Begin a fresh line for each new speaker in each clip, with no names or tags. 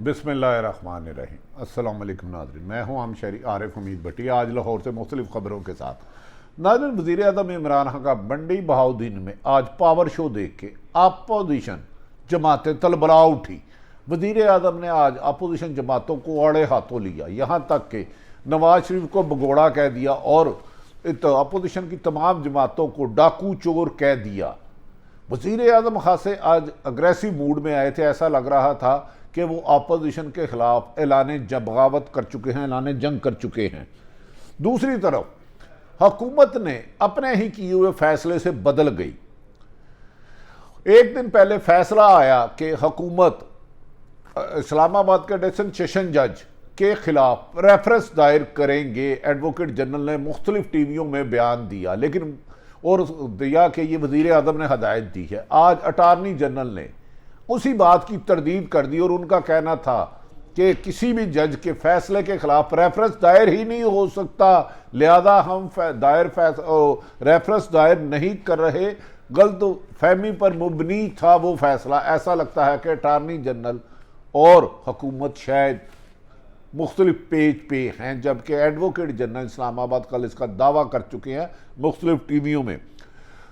बिस्मिल्लाहिर्रहमानिर्रहीम। अस्सलाम वालेकुम नाज़रीन, मैं हूँ आम शहरी आरिफ हमीद भट्टी, आज लाहौर से मुख्तलिफ खबरों के साथ। नाज़रीन, वज़ीर आज़म इमरान खान का बंडी बहाउद्दीन में आज पावर शो देख के अपोजिशन जमातें तलबला उठी। वज़ीर आज़म ने आज अपोजिशन जमातों को आड़े हाथों लिया, यहाँ तक कि नवाज शरीफ को भगोड़ा कह दिया और अपोजिशन की तमाम जमातों को डाकू चोर कह दिया। वज़ीर आज़म खासे आज अग्रेसिव मूड में आए थे, ऐसा लग रहा था कि वो अपोजिशन के खिलाफ ऐलान बगावत कर चुके हैं, ऐलान जंग कर चुके हैं। दूसरी तरफ हुकूमत ने अपने ही किए हुए फैसले से बदल गई। एक दिन पहले फैसला आया कि हुकूमत इस्लामाबाद के डिस्ट्रिक्ट सेशन जज के खिलाफ रेफरेंस दायर करेंगे। एडवोकेट जनरल ने मुख्तलिफ टीवियों में बयान दिया, लेकिन और दिया कि ये वज़ीर आज़म ने हदायत दी है। आज अटारनी जनरल ने उसी बात की तरदीद कर दी और उनका कहना था कि किसी भी जज के फैसले के खिलाफ रेफरेंस दायर ही नहीं हो सकता, लिहाजा हम रेफरेंस दायर नहीं कर रहे। गलत फहमी पर मुबनी था वो फैसला। ऐसा लगता है कि अटारनी जनरल और हुकूमत शायद मुख्तलिफ पेज पे हैं, जबकि एडवोकेट जनरल इस्लामाबाद कल इसका दावा कर चुके हैं मुख्तलिफ टीवियों में।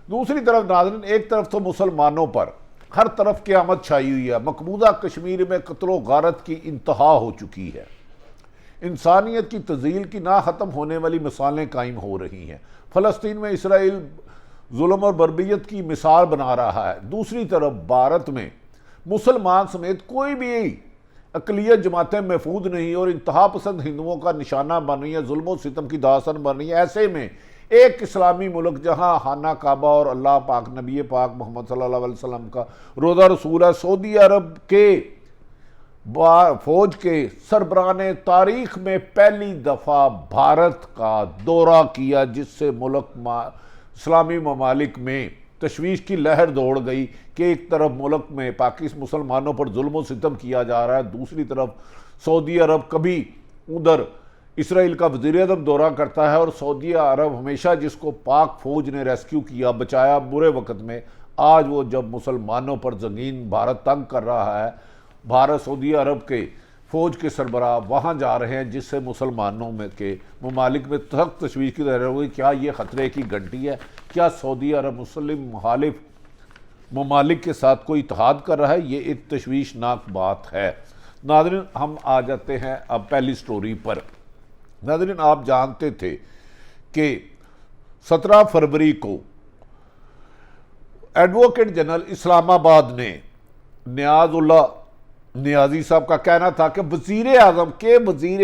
दूसरी तरफ नाज़रीन, एक तरफ तो मुसलमानों पर हर तरफ क़यामत छाई हुई है। मकबूजा कश्मीर में कत्लो गारत की इंतहा हो चुकी है। इंसानियत की तज़ील की ना ख़त्म होने वाली मिसालें कायम हो रही हैं। फ़लस्तीन में इसराइल जुल्म और बर्बरियत की मिसाल बना रहा है। दूसरी तरफ भारत में मुसलमान समेत कोई भी अक़लियत जमातें महफूज नहीं और इंतहा पसंद हिंदुओं का निशाना बन रही है, जुल्म सितम की दास्तान बन रही है। ऐसे में एक इस्लामी मुल्क जहाँ खाना काबा और अल्लाह पाक नबी पाक मोहम्मद सल्लल्लाहु अलैहि वसल्लम का रोज़ा रसूल है, सऊदी अरब के फौज के सरबराह ने तारीख में पहली दफ़ा भारत का दौरा किया, जिससे मुल्क इस्लामी ममालिक में तशवीश की लहर दौड़ गई कि एक तरफ मुल्क में पाकिस्तान मुसलमानों पर जुल्म सितम किया जा रहा है, दूसरी तरफ सऊदी अरब कभी उधर इसराइल का वज़ीर आज़म दौरा करता है और सऊदी अरब हमेशा जिसको पाक फौज ने रेस्क्यू किया, बचाया बुरे वक्त में, आज वो जब मुसलमानों पर ज़ंगीन भारत तंग कर रहा है, भारत सऊदी अरब के फ़ौज के सरबराह वहाँ जा रहे हैं, जिससे मुसलमानों में के ममालिक में सख्त तशवीश की लहर हुई। क्या ये ख़तरे की घंटी है? क्या सऊदी अरब मुस्लिम मुखालिफ ममालिक के साथ कोई इत्तेहाद कर रहा है? ये एक तशवीशनाक बात है। नाज़रीन, हम आ जाते हैं अब पहली स्टोरी पर। नाज़रीन, आप जानते थे कि 17 फरवरी को एडवोकेट जनरल इस्लामाबाद ने नियाज़ुल्लाह नियाज़ी साहब का कहना था कि वज़ीर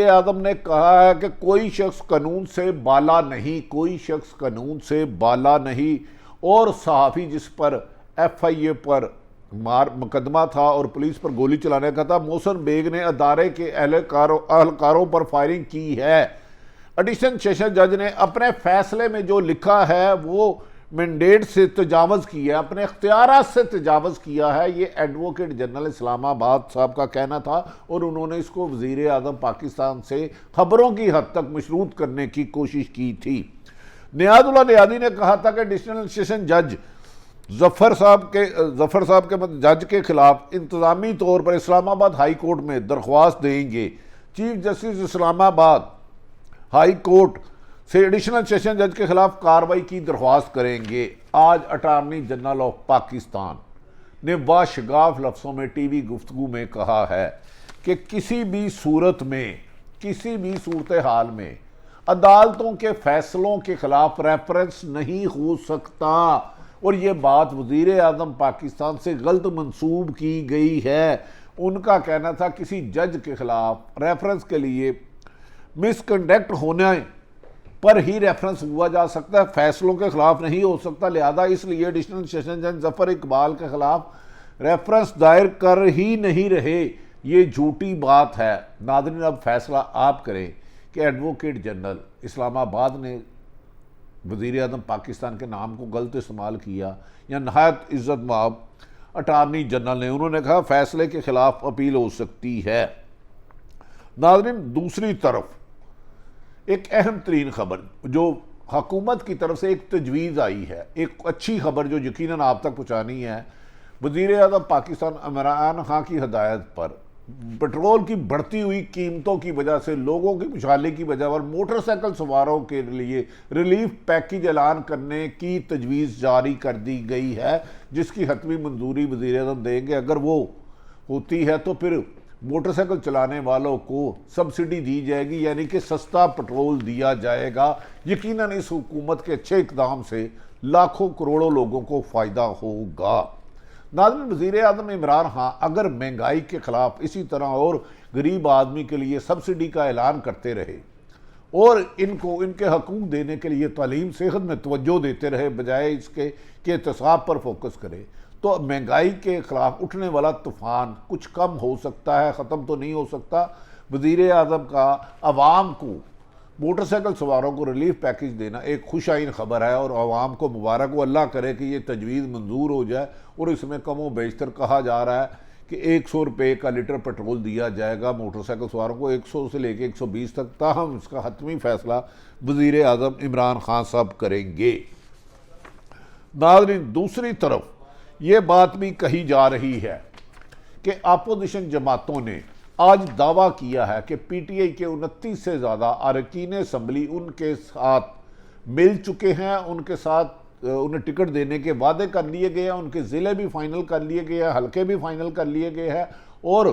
आज़म ने कहा है कि कोई शख्स कानून से बाला नहीं, कोई शख्स कानून से बाला नहीं। और सहाफ़ी जिस पर FIA पर मुकदमा था और पुलिस पर गोली चलाने का था, मोहसिन बेग ने अदारे के अहलकारों पर फायरिंग की है। एडिशनल सेशन जज ने अपने फैसले में जो लिखा है वो मैंडेट से तजावज़ किया, अपने इख्तियारात से तजावज़ किया है। ये एडवोकेट जनरल इस्लामाबाद साहब का कहना था और उन्होंने इसको वज़ीर आज़म पाकिस्तान से खबरों की हद तक मशरूत करने की कोशिश की थी। नियाज़ुल्लाह नियाज़ी ने कहा था कि एडिशनल सेशन जज जफ़र साहब के जज के खिलाफ इंतज़ामी तौर पर इस्लामाबाद हाई कोर्ट में दरख्वास्त देंगे। Chief justice Islamabad high court से एडिशनल सेशन जज के खिलाफ कार्रवाई की दरख्वास्त करेंगे। आज अटारनी जनरल ऑफ पाकिस्तान ने बाशगाफ लफ्ज़ों में टीवी गुफ्तगू में कहा है कि किसी भी सूरत में, किसी भी सूरत हाल में अदालतों के फैसलों के खिलाफ रेफरेंस नहीं हो सकता। और ये बात वज़ीर आज़म पाकिस्तान से गलत मंसूब की गई है। उनका कहना था किसी जज के खिलाफ रेफरेंस के लिए मिसकंडक्ट होने पर ही रेफरेंस हुआ जा सकता है, फैसलों के खिलाफ नहीं हो सकता। लिहाजा इसलिए एडिशनल सेशन जज जफ़र इकबाल के खिलाफ रेफरेंस दायर कर ही नहीं रहे। ये झूठी बात है। नाज़रीन, अब फैसला आप करें कि एडवोकेट जनरल इस्लामाबाद ने वज़ीर आज़म पाकिस्तान के नाम को गलत इस्तेमाल किया या नहायत इज़्ज़त माब अटारनी जनरल ने, उन्होंने कहा फैसले के खिलाफ अपील हो सकती है। नाज़रीन, दूसरी तरफ एक अहम तरीन खबर जो हुकूमत की तरफ से एक तजवीज़ आई है, एक अच्छी खबर जो यकीनन आप तक पहुँचानी है। वज़ीर आज़म पाकिस्तान इमरान खान की हदायत पर पेट्रोल की बढ़ती हुई कीमतों की वजह से, लोगों की खुशहाली की वजह और मोटरसाइकिल सवारों के लिए रिलीफ पैकेज ऐलान करने की तजवीज़ जारी कर दी गई है, जिसकी हतमी मंजूरी वज़ीर-ए-आज़म देंगे। अगर वो होती है तो फिर मोटरसाइकिल चलाने वालों को सब्सिडी दी जाएगी, यानी कि सस्ता पेट्रोल दिया जाएगा। यकीनन इस हुकूमत के अच्छे इक़दाम से लाखों करोड़ों लोगों को फ़ायदा होगा। नाज़रीन, वज़ीर-ए-आज़म इमरान खान अगर महंगाई के ख़िलाफ़ इसी तरह और गरीब आदमी के लिए सब्सिडी का ऐलान करते रहे और इनको इनके हकूक़ देने के लिए तालीम सेहत में तवज्जो देते रहे, बजाय इसके कि एहतसाब पर फोकस करे, तो महंगाई के ख़िलाफ़ उठने वाला तूफ़ान कुछ कम हो सकता है, ख़त्म तो नहीं हो सकता। वज़ीर-ए-आज़म का आवाम को, मोटरसाइकिल सवारों को रिलीफ पैकेज देना एक खुश आइन ख़बर है और आवाम को मुबारक हो। अल्लाह करे कि ये तजवीज़ मंजूर हो जाए और इसमें कम व बेशतर कहा जा रहा है कि 100 रुपये का लीटर पेट्रोल दिया जाएगा मोटरसाइकिल सवारों को, 100 से लेकर 120 तक। ताहम इसका हतमी फ़ैसला वज़ीर-ए-आज़म इमरान खान साहब करेंगे। नाज़रीन, दूसरी तरफ ये बात भी कही जा रही है कि अपोजिशन जमातों ने आज दावा किया है कि पीटीआई के 29 से ज़्यादा अरकान असम्बली उनके साथ मिल चुके हैं, उनके साथ उन्हें टिकट देने के वादे कर लिए गए हैं, उनके ज़िले भी फाइनल कर लिए गए हैं, हल्के भी फाइनल कर लिए गए हैं और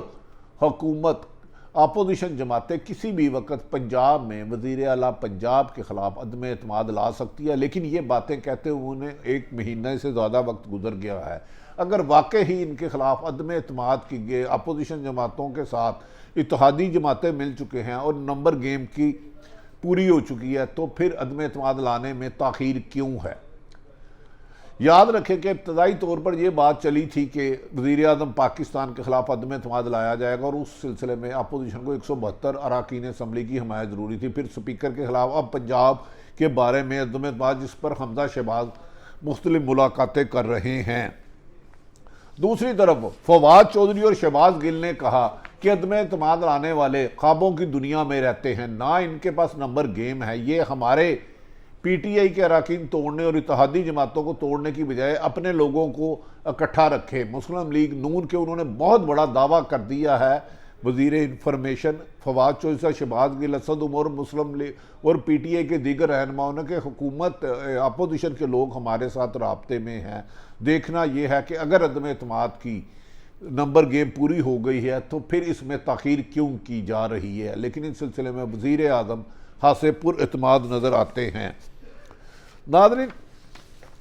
हुकूमत अपोजिशन जमातें किसी भी वक्त पंजाब में वज़ीर आला पंजाब के ख़िलाफ़ अदम एतमाद ला सकती है। लेकिन ये बातें कहते हुए उन्हें 1 महीने से ज़्यादा वक्त गुजर गया है। अगर वाकई ही इनके ख़िलाफ़ अदम एतमाद की गए, अपोजिशन जमातों के साथ इत्तेहादी जमातें मिल चुके हैं और नंबर गेम की पूरी हो चुकी है, तो फिर अदम एतमाद लाने में ताख़ीर क्यों है। याद रखें कि इब्तदाई तौर पर यह बात चली थी कि वज़ीर-ए-आज़म पाकिस्तान के ख़िलाफ़ अदम एतमाद लाया जाएगा और उस सिलसिले में अपोजिशन को 172 अरकान असम्बली की हमायत ज़रूरी थी। फिर स्पीकर के ख़िलाफ़ अब पंजाब के बारे में अदम एतमाद, जिस पर हमजा शहबाज मुख्तलिफ मुलाकातें कर रहे हैं। दूसरी तरफ फवाद चौधरी और शहबाज गिल ने कहा कि अदम एतमाद लाने वाले ख्वाबों की दुनिया में रहते हैं, ना इनके पास नंबर गेम है। ये हमारे पीटीआई के अरकान तोड़ने और इत्तेहादी जमातों को तोड़ने की बजाय अपने लोगों को इकट्ठा रखे। मुस्लिम लीग नून के उन्होंने बहुत बड़ा दावा कर दिया है। वज़ीर इंफॉर्मेशन फवाद चौधरी, शहबाज गिल, असद उमर, मुस्लिम लीग और पीटीआई के दीगर रहनुमाओं ने कि हुकूमत अपोजिशन के लोग हमारे साथ राब्ते में हैं। देखना यह है कि अगर अदम एतमाद की नंबर गेम पूरी हो गई है तो फिर इसमें ताख़ीर क्यों की जा रही है। लेकिन इस सिलसिले में वज़ीर-ए-आज़म हासे पुरएतमाद नज़र आते हैं। नाज़रीन,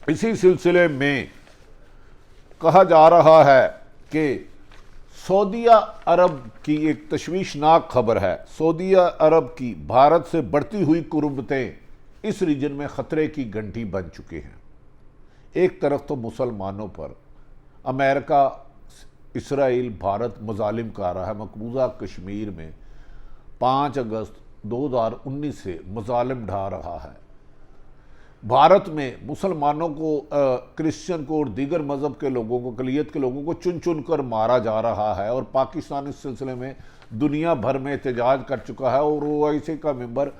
इसी सिलसिले में कहा जा रहा है कि सऊदीया अरब की एक तशवीशनाक खबर है। सऊदीया अरब की भारत से बढ़ती हुई कुर्बतें इस रीजन में ख़तरे की घंटी बन चुके हैं। एक तरफ तो मुसलमानों पर अमेरिका, इसराइल, भारत मज़ालिम कर रहा है। मकबूजा कश्मीर में 5 अगस्त 2019 से मज़ालिम ढा रहा है। भारत में मुसलमानों को, क्रिश्चियन को और दीगर मज़हब के लोगों को, अक़लियत के लोगों को चुन चुन कर मारा जा रहा है और पाकिस्तान इस सिलसिले में दुनिया भर में एहतजाज कर चुका है और OIC का मेंबर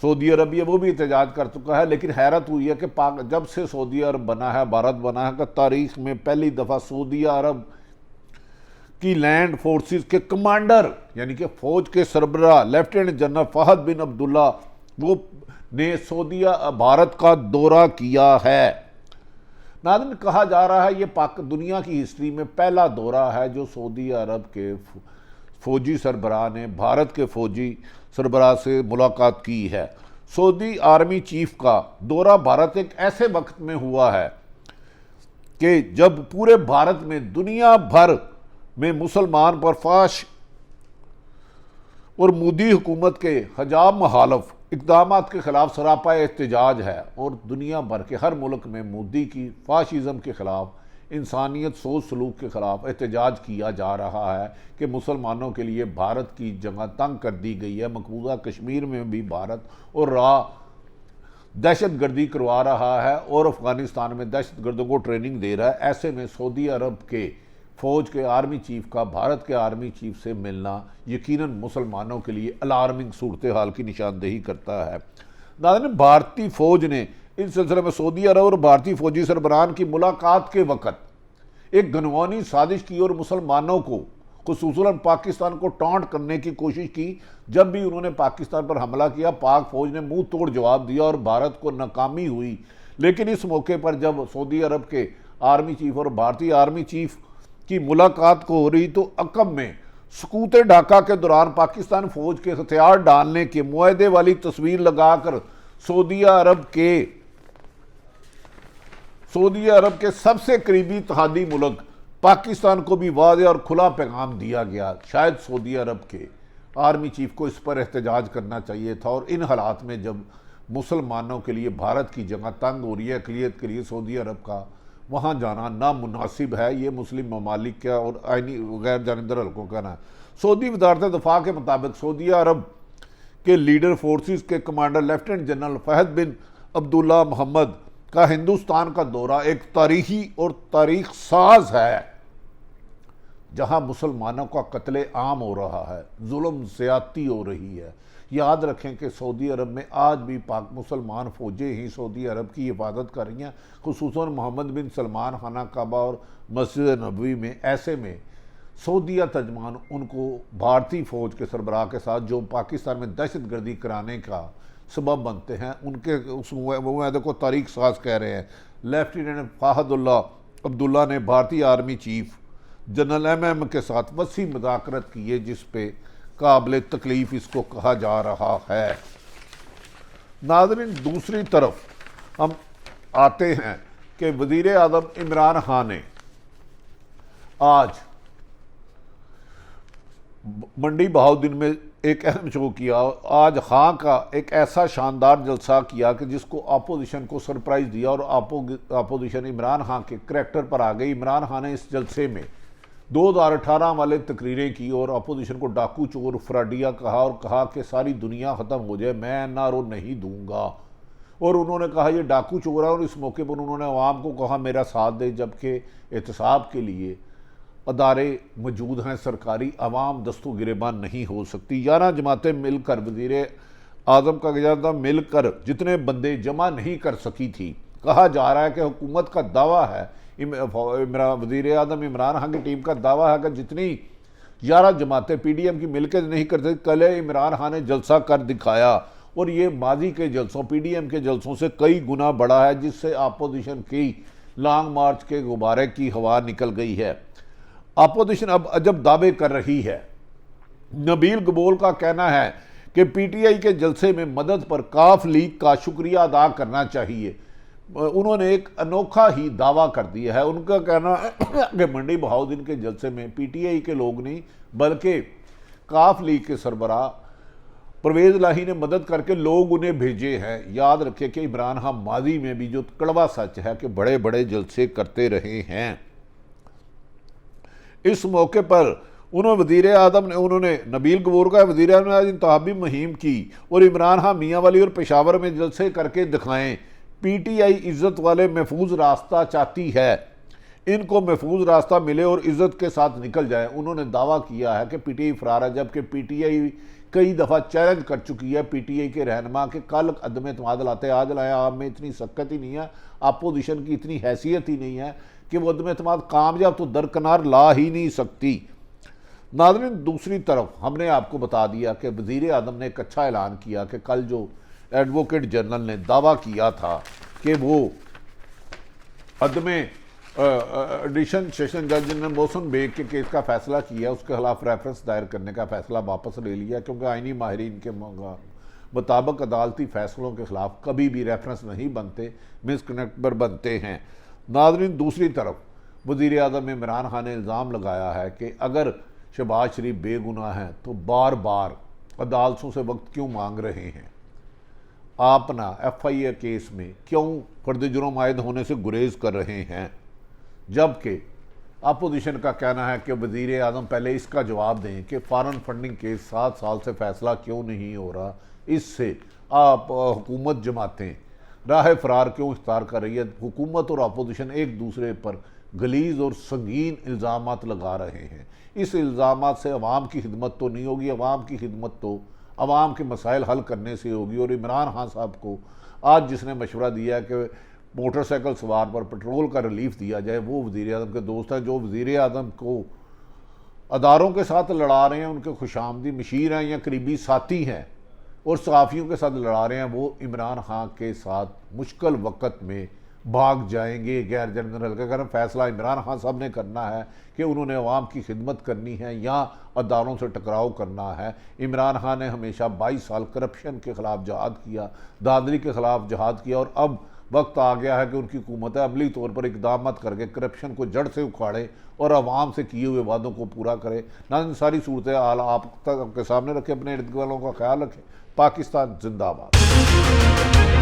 सऊदी अरबिया वो भी एहतजाज कर चुका है। लेकिन हैरत हुई है कि जब से सऊदी अरब बना है, भारत बना है, तारीख़ में पहली दफ़ा सऊदी अरब की लैंड फोर्सेस के कमांडर यानी कि फ़ौज के सरबराह लेफ्टिनेंट जनरल फ़हद बिन अब्दुल्ला वो ने सऊदीया भारत का दौरा किया है। नाज़रीन, कहा जा रहा है ये दुनिया की हिस्ट्री में पहला दौरा है जो सऊदी अरब के फ़ौजी सरबराह ने भारत के फ़ौजी सरबराह से मुलाकात की है। सऊदी आर्मी चीफ का दौरा भारत एक ऐसे वक्त में हुआ है कि जब पूरे भारत में दुनिया भर में मुसलमान पर फाश और मोदी हुकूमत के हजाम मुखालफ इक़दाम के ख़िलाफ़ सरापा एहतजाज है और दुनिया भर के हर मुल्क में मोदी की फाशिज़म के ख़िलाफ़, इंसानियत सोच सलूक के ख़िलाफ़ एहतजाज किया जा रहा है कि मुसलमानों के लिए भारत की जगह तंग कर दी गई है। मकबूजा कश्मीर में भी भारत और दहशत गर्दी करवा रहा है और अफ़गानिस्तान में दहशत गर्दों को ट्रेनिंग दे रहा है। ऐसे में सऊदी अरब के फ़ौज के आर्मी चीफ का भारत के आर्मी चीफ से मिलना यकीनन मुसलमानों के लिए अलार्मिंग सूरत हाल की निशानदेही करता है। नाज़रीन, भारतीय फ़ौज ने इस सिलसिले में सऊदी अरब और भारतीय फ़ौजी सरबराहान की मुलाकात के वक़्त एक गनवानी साजिश की और मुसलमानों को खुसूसन पाकिस्तान को टॉन्ट करने की कोशिश की। जब भी उन्होंने पाकिस्तान पर हमला किया, पाक फौज ने मुंह तोड़ जवाब दिया और भारत को नाकामी हुई। लेकिन इस मौके पर जब सऊदी अरब के आर्मी चीफ और भारतीय आर्मी चीफ की मुलाकात को हो रही, तो अकब में सकूत ढाका के दौरान पाकिस्तान फौज के हथियार डालने के मुआहदे वाली तस्वीर लगाकर सऊदी अरब के सबसे करीबी इत्तेहादी मुल्क पाकिस्तान को भी वाज़े और खुला पैगाम दिया गया। शायद सऊदी अरब के आर्मी चीफ को इस पर एहतजाज करना चाहिए था। और इन हालात में जब मुसलमानों के लिए भारत की जगह तंग हो रही है अक़लियत के लिए, सऊदी अरब का वहाँ जाना नामुनासिब है। ये मुस्लिम ममालिक का और आइनी गैर जानिबदार हल्कों का ना। सऊदी वज़ारत दफ़ा के मुताबिक सऊदी अरब के लीडर फोर्सेस के कमांडर लेफ्टिनेंट जनरल फहद बिन अब्दुल्ला मोहम्मद का हिंदुस्तान का दौरा एक तारीखी और तारीख साज है, जहां मुसलमानों का कत्ले आम हो रहा है, जुल्म ज़्यादती हो रही है। याद रखें कि सऊदी अरब में आज भी पाक मुसलमान फ़ौजें ही सऊदी अरब की हिफाजत कर रही हैं, खुसूसन मोहम्मद बिन सलमान खाना काबा और मस्जिद नबवी में। ऐसे में सऊदीया तर्जमान उनको भारतीय फ़ौज के सरबराह के साथ जो पाकिस्तान में दहशत गर्दी कराने का सबब बनते हैं, उनके उस मुआहदे को तारीख साज कह रहे हैं। लेफ्टिनेंट फहद अब्दुल्ला ने भारतीय आर्मी चीफ जनरल MM के साथ वसी मुज़ाकरत की है, जिस पे काबिल तकलीफ़ इसको कहा जा रहा है। नाज़रीन, दूसरी तरफ हम आते हैं कि वज़ीर आज़म इमरान खान ने आज मंडी बहाउद्दीन में एक अहम शो किया। आज खां का एक ऐसा शानदार जलसा किया कि जिसको अपोजिशन को सरप्राइज़ दिया और अपोजिशन इमरान खान के करैक्टर पर आ गई। इमरान खान ने इस जलसे में 2018 वाले तकरीरें की और अपोजिशन को डाकू चोर फ्राडिया कहा और कहा कि सारी दुनिया ख़त्म हो जाए, मैं NRO नहीं दूंगा। और उन्होंने कहा ये डाकू चोर है। और इस मौके पर उन्होंने अवाम को कहा मेरा साथ दे, जबकि एहतसाब के लिए अदारे मौजूद हैं सरकारी, अवाम दस्तों गिरेबान नहीं हो सकती। 11 जमातें मिलकर वज़ीर आज़म का गिरदा मिलकर जितने बंदे जमा नहीं कर सकी थी। कहा जा रहा है कि हुकूमत का दावा है, वज़ीर आज़म इमरान खान की टीम का दावा है कि जितनी 11 जमातें PDM की मिलकर नहीं कर सकती, कल इमरान खान ने जलसा कर दिखाया। और ये माजी के जलसों PDM के जलसों से कई गुना बड़ा है, जिससे अपोजिशन की लॉन्ग मार्च के गुब्बारे की हवा निकल गई है। अपोजिशन अब अजब दावे कर रही है। नबील गबोल का कहना है कि PTI के जलसे में मदद पर काफ लीग का शुक्रिया अदा करना चाहिए। उन्होंने एक अनोखा ही दावा कर दिया है। उनका कहना है कि मंडी बहाउद्दीन के जलसे में PTI के लोग नहीं बल्कि काफ लीग के सरबराह परवेज़ लाही ने मदद करके लोग उन्हें भेजे हैं। याद रखें कि इमरान खान माजी में भी जो कड़वा सच है कि बड़े बड़े जलसे करते रहे हैं। इस मौके पर वज़ीर आज़म ने उन्होंने नबील गबोर का वज़ीर आज़म ने आज इंतखाबी मुहिम की और इमरान खान मियाँ वाली और पेशावर में जलसे करके दिखाएं। PTI इज़्ज़त वाले महफूज रास्ता चाहती है, इनको महफूज रास्ता मिले और इज़्ज़त के साथ निकल जाए। उन्होंने दावा किया है कि PTI फरार है, जबकि PTI कई दफ़ा चैलेंज कर चुकी है PTI के रहनुमा के कल अदम एतमाद लाते आज लाए। आप में इतनी सख्त ही नहीं है, अपोजिशन की इतनी हैसियत ही नहीं है कि वो अदम एतमाद कामयाब तो दरकिनार ला ही नहीं सकती। नाज़रीन, दूसरी तरफ हमने आपको बता दिया कि वज़ीर आज़म ने एक अच्छा ऐलान किया कि कल जो एडवोकेट जनरल ने दावा किया था कि वो अदम एडिशन सेशन जज ने मोहसिन बेग के केस का फैसला किया, उसके खिलाफ रेफरेंस दायर करने का फैसला वापस ले लिया, क्योंकि आइनी माहिरीन के मुताबिक अदालती फैसलों के खिलाफ कभी भी रेफरेंस नहीं बनते, मिसकनेक्ट पर बनते हैं। नाज़रीन, दूसरी तरफ वज़ीर आज़म इमरान खान ने इल्ज़ाम लगाया है कि अगर शहबाज शरीफ बेगुनाह हैं तो बार बार अदालतों से वक्त क्यों मांग रहे हैं, आप ना FIA केस में क्यों फर्द जुर्म आयद होने से गुरेज कर रहे हैं। जबकि अपोजिशन का कहना है कि वज़ीर आज़म पहले इसका जवाब दें कि फॉरेन फंडिंग केस 7 साल से फैसला क्यों नहीं हो रहा, इससे आप हुकूमत जमातें राह फरार क्यों इख्तियार कर रही है। हुकूमत और अपोजिशन एक दूसरे पर गलीज़ और संगीन इल्ज़ामात लगा रहे हैं। इस इल्ज़ामात से अवाम की खिदमत तो नहीं होगी, अवाम की खिदमत तो अवाम के मसाइल हल करने से होगी। और इमरान खान साहब को आज जिसने मशवरा दिया है कि मोटरसाइकिल सवार पर पेट्रोल का रिलीफ दिया जाए, वो वज़ीर आज़म के दोस्त हैं, जो वज़ीर आज़म को अदारों के साथ लड़ा रहे हैं, उनके खुशामदी मशीर हैं या करीबी साथी हैं और सहाफ़ियों के साथ लड़ा रहे हैं, वो इमरान खान के साथ मुश्किल वक़्त में भाग जाएंगे। गैर जनरल का अगर फैसला इमरान खान साहब ने करना है कि उन्होंने अवाम की खिदमत करनी है या अदारों से टकराव करना है। इमरान खान ने हमेशा 22 साल करप्शन के ख़िलाफ़ जहाद किया, धांधली के ख़िलाफ़ जहाद किया और अब वक्त आ गया है कि उनकी हुकूमत अमली तौर पर इकदाम करके करप्शन को जड़ से उखाड़े और अवाम से किए हुए वादों को पूरा करे। ना सारी सूरत हाल आप तक आपके सामने रखें, अपने इर्द गिर्द वालों का ख्याल रखें। पाकिस्तान जिंदाबाद।